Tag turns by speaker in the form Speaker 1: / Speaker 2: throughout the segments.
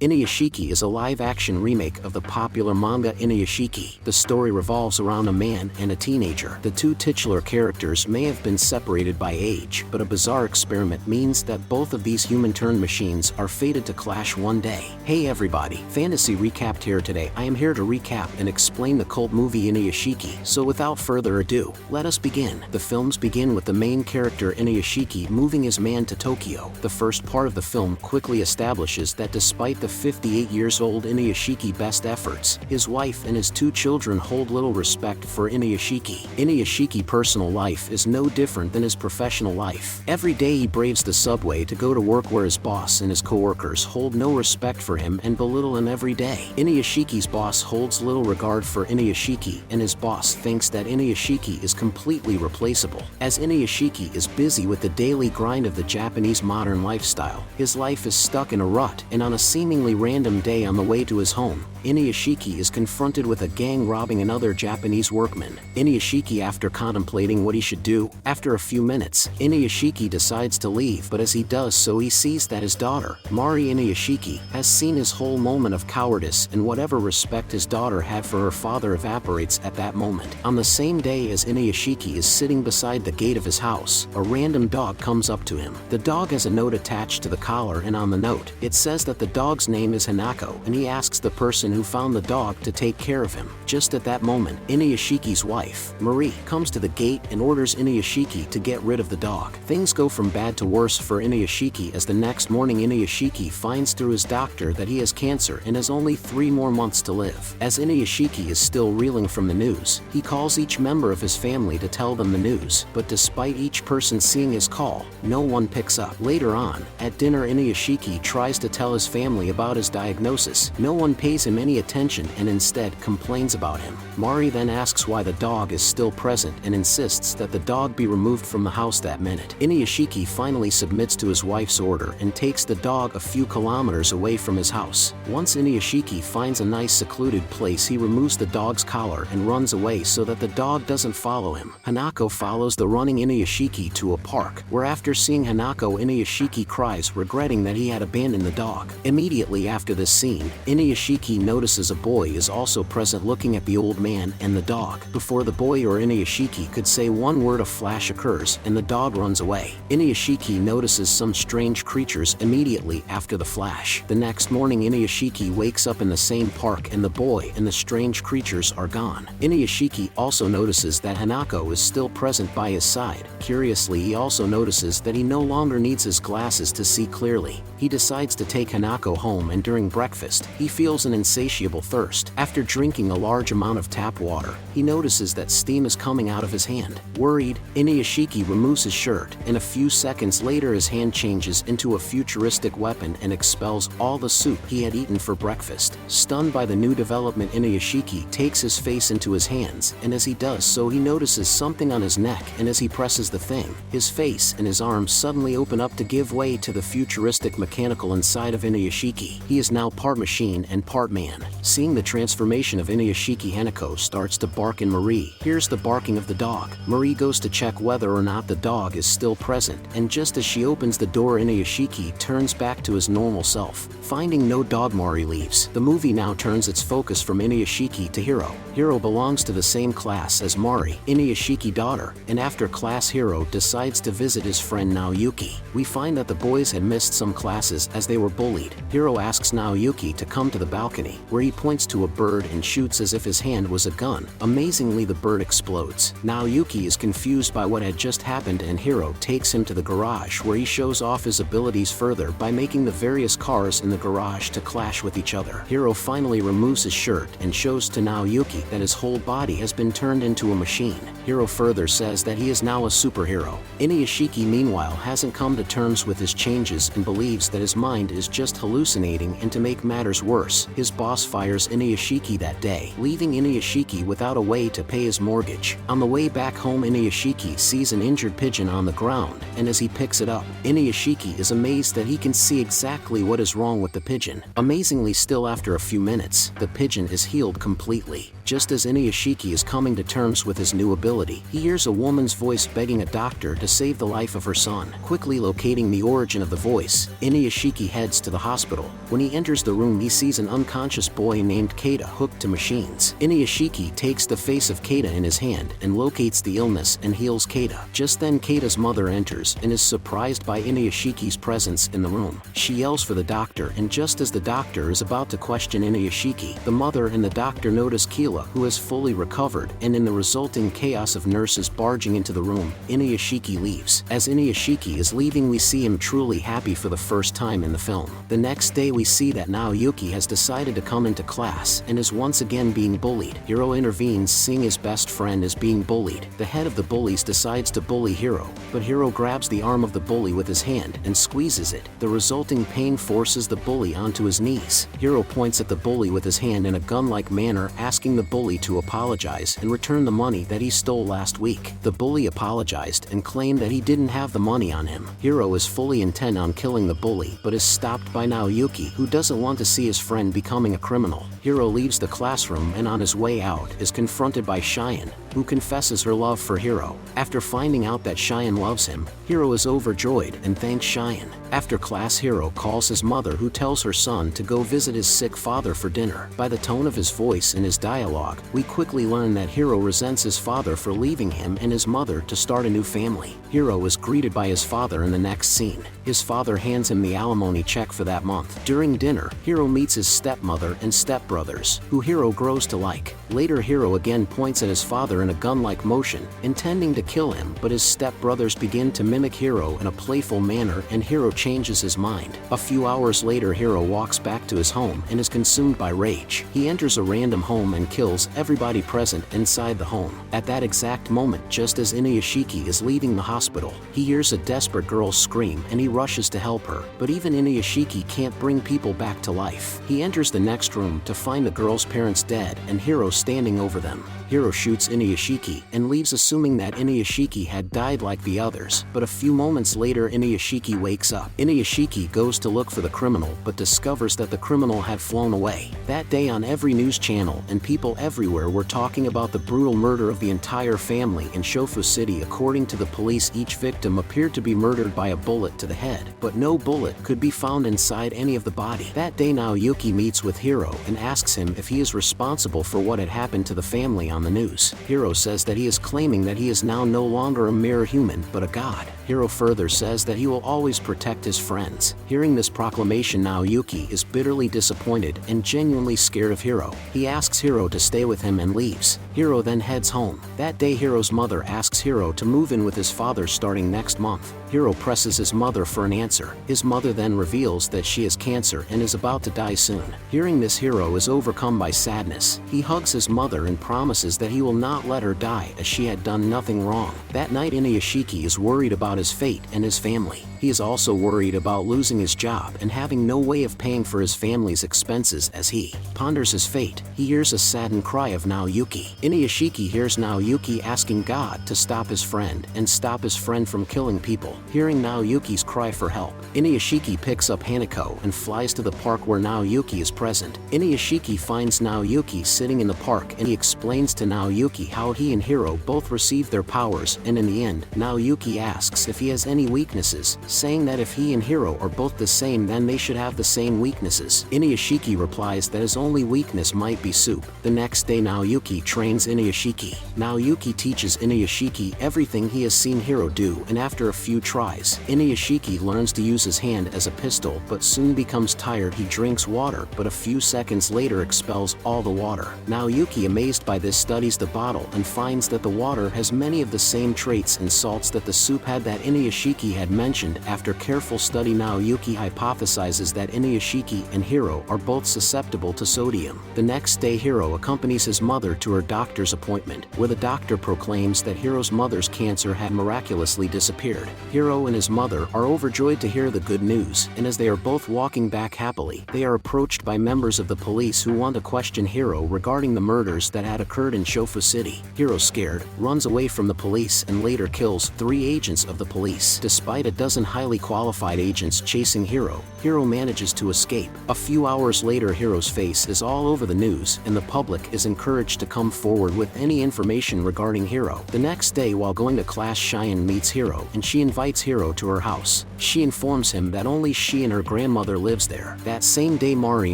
Speaker 1: Inuyashiki is a live-action remake of the popular manga Inuyashiki. The story revolves around a man and a teenager. The two titular characters may have been separated by age, but a bizarre experiment means that both of these human-turned machines are fated to clash one day. Hey everybody, Fantasy Recapped here today. I am here to recap and explain the cult movie Inuyashiki. So without further ado, let us begin. The films begin with the main character Inuyashiki moving his man to Tokyo. The first part of the film quickly establishes that despite the 58-years-old Inuyashiki best efforts, his wife and his two children hold little respect for Inuyashiki. Inuyashiki's personal life is no different than his professional life. Every day he braves the subway to go to work where his boss and his co-workers hold no respect for him and belittle him every day. Inuyashiki's boss holds little regard for Inuyashiki, and his boss thinks that Inuyashiki is completely replaceable. As Inuyashiki is busy with the daily grind of the Japanese modern lifestyle, his life is stuck in a rut, and on a seemingly random day on the way to his home, Inuyashiki is confronted with a gang robbing another Japanese workman. Inuyashiki, after contemplating what he should do, after a few minutes, Inuyashiki decides to leave, but as he does so he sees that his daughter, Mari Inuyashiki, has seen his whole moment of cowardice, and whatever respect his daughter had for her father evaporates at that moment. On the same day as Inuyashiki is sitting beside the gate of his house, a random dog comes up to him. The dog has a note attached to the collar, and on the note, it says that the dog's name is Hanako, and he asks the person who found the dog to take care of him. Just at that moment, Inuyashiki's wife, Marie, comes to the gate and orders Inuyashiki to get rid of the dog. Things go from bad to worse for Inuyashiki as the next morning Inuyashiki finds through his doctor that he has cancer and has only 3 more months to live. As Inuyashiki is still reeling from the news, he calls each member of his family to tell them the news, but despite each person seeing his call, no one picks up. Later on, at dinner, Inuyashiki tries to tell his family about his diagnosis. No one pays him any attention and instead complains about him. Mari then asks why the dog is still present and insists that the dog be removed from the house that minute. Inuyashiki finally submits to his wife's order and takes the dog a few kilometers away from his house. Once Inuyashiki finds a nice secluded place, he removes the dog's collar and runs away so that the dog doesn't follow him. Hanako follows the running Inuyashiki to a park, where after seeing Hanako, Inuyashiki cries, regretting that he had abandoned the dog. Immediately after this scene, Inuyashiki notices a boy is also present looking at the old man and the dog. Before the boy or Inuyashiki could say one word, a flash occurs and the dog runs away. Inuyashiki notices some strange creatures immediately after the flash. The next morning, Inuyashiki wakes up in the same park and the boy and the strange creatures are gone. Inuyashiki also notices that Hanako is still present by his side. Curiously, he also notices that he no longer needs his glasses to see clearly. He decides to take Hanako home, and during breakfast, he feels an insatiable thirst. After drinking a large amount of tap water, he notices that steam is coming out of his hand. Worried, Inuyashiki removes his shirt, and a few seconds later his hand changes into a futuristic weapon and expels all the soup he had eaten for breakfast. Stunned by the new development, Inuyashiki takes his face into his hands, and as he does so he notices something on his neck, and as he presses the thing, his face and his arms suddenly open up to give way to the futuristic mechanical inside of Inuyashiki. He is now part machine and part man. Seeing the transformation of Inuyashiki, Hanako starts to bark, and Marie hears the barking of the dog. Marie goes to check whether or not the dog is still present, and just as she opens the door, Inuyashiki turns back to his normal self. Finding no dog, Mari leaves. The movie now turns its focus from Inuyashiki to Hiro. Hiro belongs to the same class as Mari, Inuyashiki's daughter, and after class Hiro decides to visit his friend Naoyuki. We find that the boys had missed some classes as they were bullied. Hiro asks Naoyuki to come to the balcony, where he points to a bird and shoots as if his hand was a gun. Amazingly, the bird explodes. Naoyuki is confused by what had just happened, and Hiro takes him to the garage, where he shows off his abilities further by making the various cars in the garage to clash with each other. Hiro finally removes his shirt and shows to Naoyuki that his whole body has been turned into a machine. Hiro further says that he is now a superhero. Inuyashiki, meanwhile, hasn't come to terms with his changes and believes that his mind is just hallucinating, and to make matters worse, his body boss fires Inuyashiki that day, leaving Inuyashiki without a way to pay his mortgage. On the way back home, Inuyashiki sees an injured pigeon on the ground, and as he picks it up, Inuyashiki is amazed that he can see exactly what is wrong with the pigeon. Amazingly still, after a few minutes, the pigeon is healed completely. Just as Inuyashiki is coming to terms with his new ability, he hears a woman's voice begging a doctor to save the life of her son. Quickly locating the origin of the voice, Inuyashiki heads to the hospital. When he enters the room, he sees an unconscious boy named Keita hooked to machines. Inuyashiki takes the face of Keita in his hand and locates the illness and heals Keita. Just then Keita's mother enters and is surprised by Inuyashiki's presence in the room. She yells for the doctor, and just as the doctor is about to question Inuyashiki, the mother and the doctor notice Keila, who has fully recovered, and in the resulting chaos of nurses barging into the room, Inuyashiki leaves. As Inuyashiki is leaving, we see him truly happy for the first time in the film. The next day we see that Naoyuki has decided to come into class and is once again being bullied. Hiro intervenes, seeing his best friend is being bullied. The head of the bullies decides to bully Hiro, but Hiro grabs the arm of the bully with his hand and squeezes it. The resulting pain forces the bully onto his knees. Hiro points at the bully with his hand in a gun-like manner, asking the bully to apologize and return the money that he stole last week. The bully apologized and claimed that he didn't have the money on him. Hiro is fully intent on killing the bully, but is stopped by Naoyuki, who doesn't want to see his friend becoming a criminal. Hiro leaves the classroom and on his way out is confronted by Cheyenne, who confesses her love for Hiro. After finding out that Cheyenne loves him, Hiro is overjoyed and thanks Cheyenne. After class, Hiro calls his mother, who tells her son to go visit his sick father for dinner. By the tone of his voice and his dialogue, we quickly learn that Hiro resents his father for leaving him and his mother to start a new family. Hiro is greeted by his father in the next scene. His father hands him the alimony check for that month. During dinner, Hiro meets his stepmother and stepbrothers, who Hiro grows to like. Later, Hiro again points at his father in a gun-like motion, intending to kill him, but his stepbrothers begin to mimic Hiro in a playful manner and Hiro changes his mind. A few hours later, Hiro walks back to his home and is consumed by rage. He enters a random home and kills everybody present inside the home. At that exact moment, just as Inuyashiki is leaving the hospital, he hears a desperate girl scream and he rushes to help her, but even Inuyashiki can't bring people back to life. He enters the next room to find the girl's parents dead and Hiro standing over them. Hiro shoots Inuyashiki and leaves, assuming that Inuyashiki had died like the others, but a few moments later Inuyashiki wakes up. Inuyashiki goes to look for the criminal but discovers that the criminal had flown away. That day on every news channel and people everywhere were talking about the brutal murder of the entire family in Shofu City. According to the police, each victim appeared to be murdered by a bullet to the head, but no bullet could be found inside any of the body. That day Naoyuki meets with Hiro and asks him if he is responsible for what had happened to the family on the news. Hiro says that he is claiming that he is now no longer a mere human but a god. Hiro further says that he will always protect his friends. Hearing this proclamation, Naoyuki is bitterly disappointed and genuinely scared of Hiro. He asks Hiro to stay with him and leaves. Hiro then heads home. That day Hiro's mother asks Hiro to move in with his father starting next month. Hiro presses his mother for an answer. His mother then reveals that she has cancer and is about to die soon. Hearing this, Hiro is overcome by sadness. He hugs his mother and promises that he will not let her die, as she had done nothing wrong. That night Inuyashiki is worried about his fate and his family. He is also worried about losing his job and having no way of paying for his family's expenses. As he ponders his fate, he hears a saddened cry of Naoyuki. Inuyashiki hears Naoyuki asking God to stop his friend and stop his friend from killing people. Hearing Naoyuki's cry for help, Inuyashiki picks up Hanako and flies to the park where Naoyuki is present. Inuyashiki finds Naoyuki sitting in the park and he explains to Naoyuki how he and Hiro both received their powers, and in the end, Naoyuki asks if he has any weaknesses, saying that if he and Hiro are both the same then they should have the same weaknesses. Inuyashiki replies that his only weakness might be soup. The next day Naoyuki trains Inuyashiki. Naoyuki teaches Inuyashiki everything he has seen Hiro do, and after a few tries, Inuyashiki learns to use his hand as a pistol but soon becomes tired. He drinks water but a few seconds later expels all the water. Naoyuki, amazed by this, studies the bottle and finds that the water has many of the same traits and salts that the soup had that Inuyashiki had mentioned after careful study Naoyuki hypothesizes that Inuyashiki and Hiro are both susceptible to sodium. The next day Hiro accompanies his mother to her doctor's appointment, where the doctor proclaims that Hiro's mother's cancer had miraculously disappeared. Hiro and his mother are overjoyed to hear the good news, and as they are both walking back happily, they are approached by members of the police who want to question Hiro regarding the murders that had occurred in Shofu City. Hiro, scared, runs away from the police and later kills 3 agents of the police. Despite a dozen highly qualified agents chasing Hiro, Hiro manages to escape. A few hours later Hiro's face is all over the news, and the public is encouraged to come forward with any information regarding Hiro. The next day while going to class, Cheyenne meets Hiro, and she invites Hiro to her house. She informs him that only she and her grandmother lives there. That same day Mari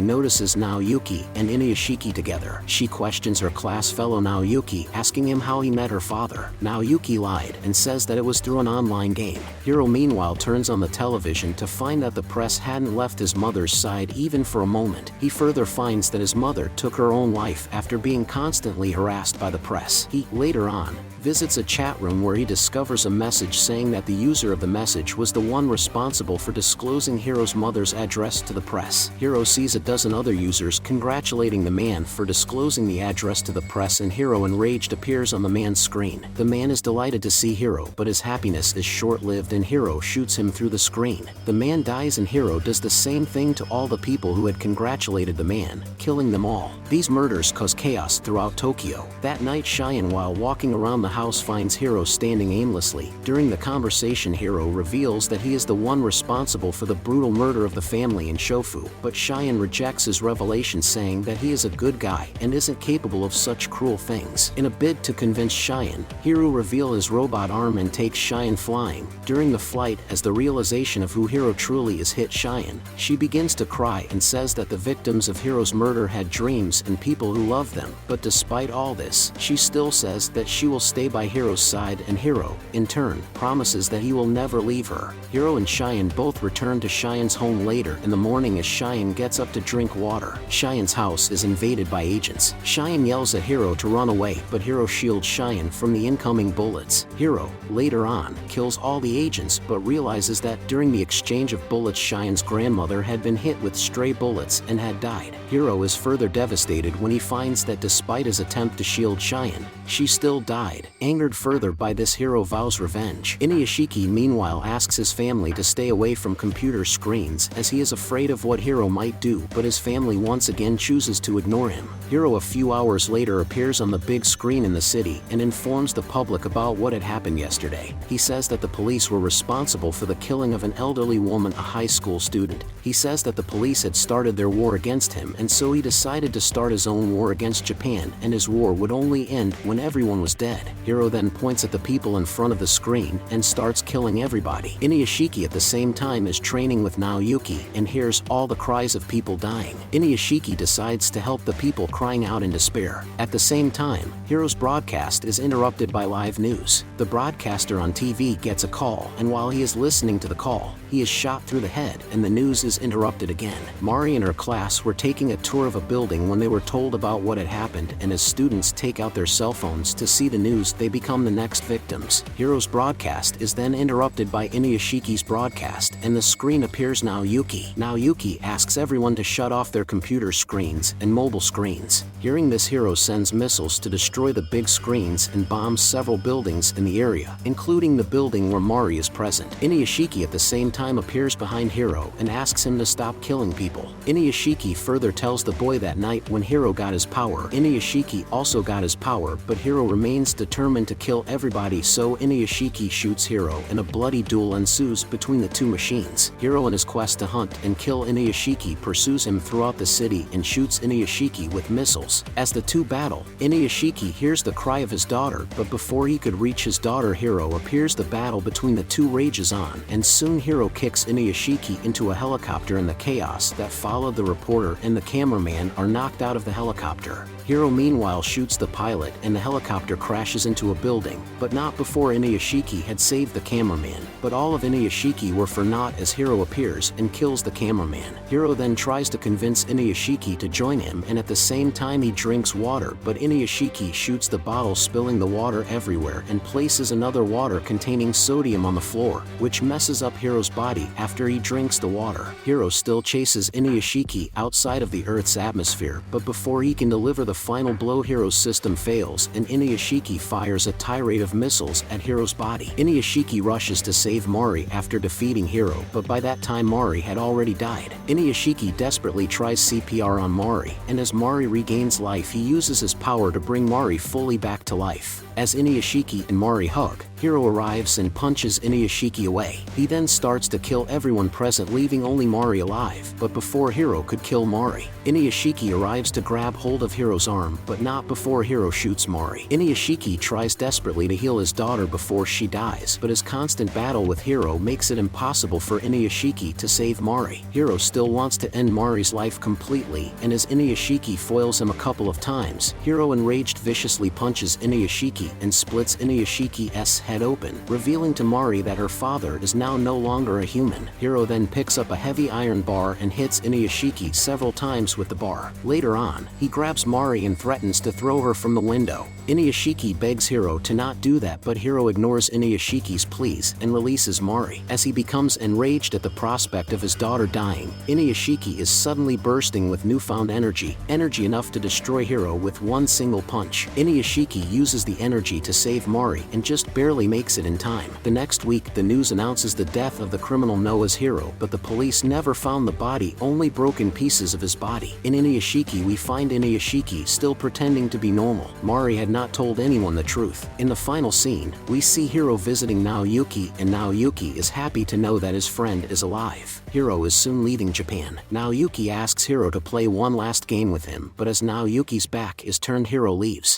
Speaker 1: notices Naoyuki and Inuyashiki together. She questions her class fellow Naoyuki, asking him how he met her father. Naoyuki lied and says that it was through an online game. Hiro meanwhile turns on the television to find that the press hadn't left his mother's side even for a moment. He further finds that his mother took her own life after being constantly harassed by the press. He, later on, visits a chat room where he discovers a message saying that the user of the message was the one responsible for disclosing Hiro's mother's address to the press. Hiro sees a dozen other users congratulating the man for disclosing the address to the press, and Hiro, enraged, appears on the man's screen. The man is delighted to see Hiro, but his happiness is short-lived and Hiro shoots him through the screen. The man dies and Hiro does the same thing to all the people who had congratulated the man, killing them all. These murders cause chaos throughout Tokyo. That night Cheyenne, while walking around the house, finds Hiro standing aimlessly. During the conversation Hiro reveals that he is the one responsible for the brutal murder of the family in Shofu, but Cheyenne rejects his revelation, saying that he is a good guy and isn't capable of such cruel things. In a bid to convince Cheyenne, Hiro reveals his robot arm and takes Cheyenne flying. During the flight, as the realization of who Hiro truly is hit Cheyenne, she begins to cry and says that the victims of Hiro's murder had dreams and people who loved them. But despite all this, she still says that she will stay by Hiro's side, and Hiro, in turn, promises that he will never leave her. Hiro and Cheyenne both return to Cheyenne's home later in the morning as Cheyenne gets up to drink water. Cheyenne's house is invaded by agents. Cheyenne yells at Hiro to run away, but Hiro shields Cheyenne from the incoming bullets. Hiro, later on, kills all the agents but realizes that during the exchange of bullets Cheyenne's grandmother had been hit with stray bullets and had died. Hiro is further devastated when he finds that despite his attempt to shield Cheyenne, she still died. Angered further by this, Hiro vows revenge. Inuyashiki meanwhile asks his family to stay away from computer screens as he is afraid of what Hiro might do, but his family once again chooses to ignore him. Hiro a few hours later appears on the big screen in the city and informs the public about what had happened yesterday. He says that the police were responsible for the killing of an elderly woman, a high school student. He says that the police had started their war against him, and so he decided to start his own war against Japan, and his war would only end when everyone was dead. Hiro then points at the people in front of the screen and starts killing everybody. Inuyashiki at the same time is training with Naoyuki and hears all the cries of people dying. Inuyashiki decides to help the people crying out in despair. At the same time, Hiro's broadcast is interrupted by live news. The broadcaster on TV gets a call, and while he is listening to the call, he is shot through the head and the news is interrupted again. Mari and her class were taking a tour of a building when they were told about what had happened, and as students take out their cell phones to see the news, they become the next victims. Hiro's broadcast is then interrupted by Inuyashiki's broadcast, and the screen appears Naoyuki. Naoyuki asks everyone to shut off their computer screens and mobile screens. Hearing this, Hiro sends missiles to destroy the big screens and bombs several buildings in the area, including the building where Mari is present. Inuyashiki at the same time appears behind Hiro and asks him to stop killing people. Inuyashiki further tells the boy that night when Hiro got his power, Inuyashiki also got his power, but Hiro remains determined to kill everybody, so Inuyashiki shoots Hiro and a bloody duel ensues between the two machines. Hiro, in his quest to hunt and kill Inuyashiki, pursues him throughout the city and shoots Inuyashiki with missiles. As the two battle, Inuyashiki hears the cry of his daughter, but before he could reach his daughter, Hiro appears. The battle between the two rages on, and soon Hiro kicks Inuyashiki into a helicopter, and the chaos that followed, the reporter and the cameraman are knocked out of the helicopter. Hiro meanwhile shoots the pilot and the helicopter crashes into a building, but not before Inuyashiki had saved the cameraman. But all of Inuyashiki were for naught as Hiro appears and kills the cameraman. Hiro then tries to convince Inuyashiki to join him, and at the same time he drinks water, but Inuyashiki shoots the bottle, spilling the water everywhere, and places another water containing sodium on the floor, which messes up Hiro's body. After he drinks the water, Hiro still chases Inuyashiki outside of the Earth's atmosphere, but before he can deliver the final blow, Hiro's system fails and Inuyashiki fires a tirade of missiles at Hiro's body. Inuyashiki rushes to save Mari after defeating Hiro, but by that time Mari had already died. Inuyashiki desperately tries CPR on Mari, and as Mari regains life he uses his power to bring Mari fully back to life. As Inuyashiki and Mari hug, Hiro arrives and punches Inuyashiki away. He then starts to kill everyone present, leaving only Mari alive. But before Hiro could kill Mari, Inuyashiki arrives to grab hold of Hiro's arm, but not before Hiro shoots Mari. Inuyashiki tries desperately to heal his daughter before she dies, but his constant battle with Hiro makes it impossible for Inuyashiki to save Mari. Hiro still wants to end Mari's life completely, and as Inuyashiki foils him a couple of times, Hiro enraged viciously punches Inuyashiki and splits Inuyashiki's head open, revealing to Mari that her father is now no longer a human. Hiro then picks up a heavy iron bar and hits Inuyashiki several times with the bar. Later on, he grabs Mari and threatens to throw her from the window. Inuyashiki begs Hiro to not do that, but Hiro ignores Inuyashiki's pleas and releases Mari. As he becomes enraged at the prospect of his daughter dying, Inuyashiki is suddenly bursting with newfound energy enough to destroy Hiro with one single punch. Inuyashiki uses the energy to save Mari and just barely makes it in time. The next week, the news announces the death of the criminal Noah's Hiro, but the police never found the body, only broken pieces of his body. In Inuyashiki, we find Inuyashiki still pretending to be normal. Mari had not told anyone the truth. In the final scene, we see Hiro visiting Naoyuki, and Naoyuki is happy to know that his friend is alive. Hiro is soon leaving Japan. Naoyuki asks Hiro to play one last game with him, but as Naoyuki's back is turned, Hiro leaves.